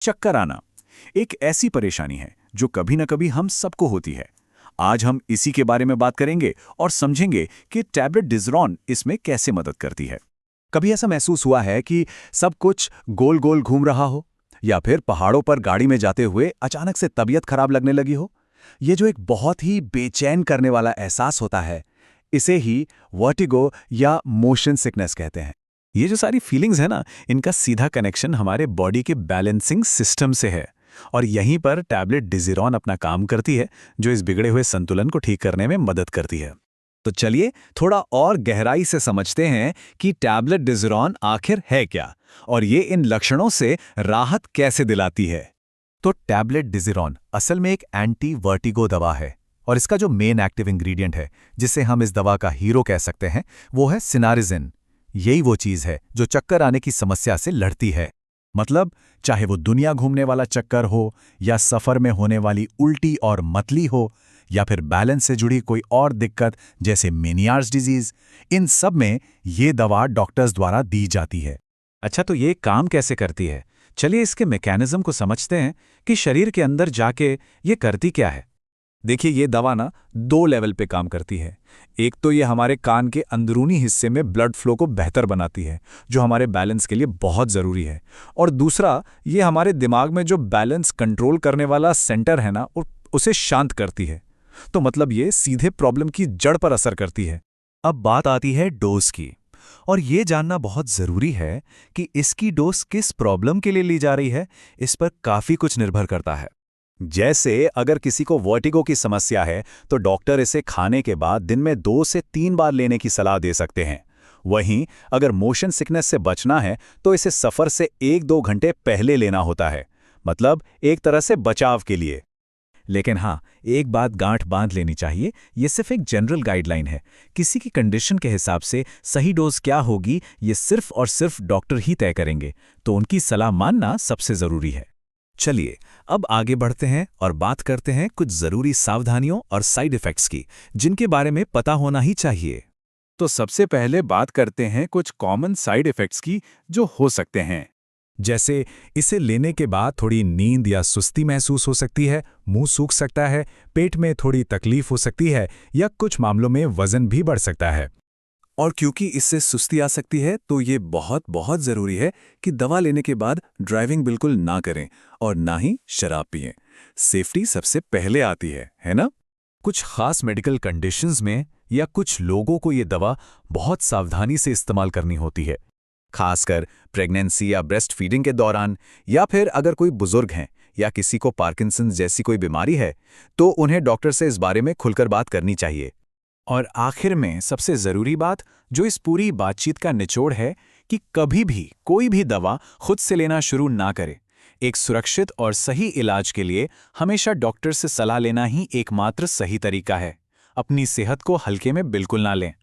चक्कर आना एक ऐसी परेशानी है जो कभी न कभी हम सबको होती है। आज हम इसी के बारे में बात करेंगे और समझेंगे कि टैबलेट डिज़रॉन इसमें कैसे मदद करती है। कभी ऐसा महसूस हुआ है कि सब कुछ गोल गोल घूम रहा हो, या फिर पहाड़ों पर गाड़ी में जाते हुए अचानक से तबीयत खराब लगने लगी हो? ये जो एक बहुत ही बेचैन करने वाला एहसास होता है, इसे ही वर्टिगो या मोशन सिकनेस कहते हैं। ये जो सारी फीलिंग्स है ना, इनका सीधा कनेक्शन हमारे बॉडी के बैलेंसिंग सिस्टम से है, और यहीं पर टैबलेट डिज़रॉन अपना काम करती है, जो इस बिगड़े हुए संतुलन को ठीक करने में मदद करती है। तो चलिए थोड़ा और गहराई से समझते हैं कि टैबलेट डिज़रॉन आखिर है क्या, और ये इन लक्षणों से राहत कैसे दिलाती है। तो टैबलेट डिज़रॉन असल में एक एंटी वर्टिगो दवा है, और इसका जो मेन एक्टिव इंग्रेडिएंट है, जिसे हम इस दवा का हीरो कह सकते हैं, वो है सिनारिजिन। यही वो चीज़ है जो चक्कर आने की समस्या से लड़ती है। मतलब चाहे वो दुनिया घूमने वाला चक्कर हो, या सफ़र में होने वाली उल्टी और मतली हो, या फिर बैलेंस से जुड़ी कोई और दिक्कत जैसे मेनियार्स डिजीज़, इन सब में ये दवा डॉक्टर्स द्वारा दी जाती है। अच्छा, तो ये काम कैसे करती है? चलिए इसके मैकेनिज्म को समझते हैं कि शरीर के अंदर जाके ये करती क्या है। देखिए, ये दवा ना 2 लेवल पे काम करती है। एक तो ये हमारे कान के अंदरूनी हिस्से में ब्लड फ्लो को बेहतर बनाती है, जो हमारे बैलेंस के लिए बहुत ज़रूरी है। और दूसरा, ये हमारे दिमाग में जो बैलेंस कंट्रोल करने वाला सेंटर है ना, उसे शांत करती है। तो मतलब ये सीधे प्रॉब्लम की जड़ पर असर करती है। अब बात आती है डोज की, और ये जानना बहुत ज़रूरी है कि इसकी डोज किस प्रॉब्लम के लिए ली जा रही है, इस पर काफ़ी कुछ निर्भर करता है। जैसे अगर किसी को वर्टिगो की समस्या है, तो डॉक्टर इसे खाने के बाद दिन में 2 से 3 बार लेने की सलाह दे सकते हैं। वहीं अगर मोशन सिकनेस से बचना है, तो इसे सफ़र से 1-2 घंटे पहले लेना होता है, मतलब एक तरह से बचाव के लिए। लेकिन हाँ, एक बात गांठ बांध लेनी चाहिए, ये सिर्फ एक जनरल गाइडलाइन है। किसी की कंडीशन के हिसाब से सही डोज क्या होगी, ये सिर्फ और सिर्फ डॉक्टर ही तय करेंगे, तो उनकी सलाह मानना सबसे ज़रूरी है। चलिए अब आगे बढ़ते हैं और बात करते हैं कुछ ज़रूरी सावधानियों और साइड इफ़ेक्ट्स की, जिनके बारे में पता होना ही चाहिए। तो सबसे पहले बात करते हैं कुछ कॉमन साइड इफ़ेक्ट्स की जो हो सकते हैं। जैसे इसे लेने के बाद थोड़ी नींद या सुस्ती महसूस हो सकती है, मुंह सूख सकता है, पेट में थोड़ी तकलीफ हो सकती है, या कुछ मामलों में वजन भी बढ़ सकता है। और क्योंकि इससे सुस्ती आ सकती है, तो ये बहुत बहुत ज़रूरी है कि दवा लेने के बाद ड्राइविंग बिल्कुल ना करें और ना ही शराब पिएं। सेफ्टी सबसे पहले आती है ना? कुछ खास मेडिकल कंडीशंस में या कुछ लोगों को ये दवा बहुत सावधानी से इस्तेमाल करनी होती है, खासकर प्रेगनेंसी या ब्रेस्ट फीडिंग के दौरान, या फिर अगर कोई बुजुर्ग हैं या किसी को पार्किंसंस जैसी कोई बीमारी है, तो उन्हें डॉक्टर से इस बारे में खुलकर बात करनी चाहिए। और आखिर में सबसे ज़रूरी बात, जो इस पूरी बातचीत का निचोड़ है, कि कभी भी कोई भी दवा खुद से लेना शुरू ना करें। एक सुरक्षित और सही इलाज के लिए हमेशा डॉक्टर से सलाह लेना ही एकमात्र सही तरीका है। अपनी सेहत को हल्के में बिल्कुल ना लें।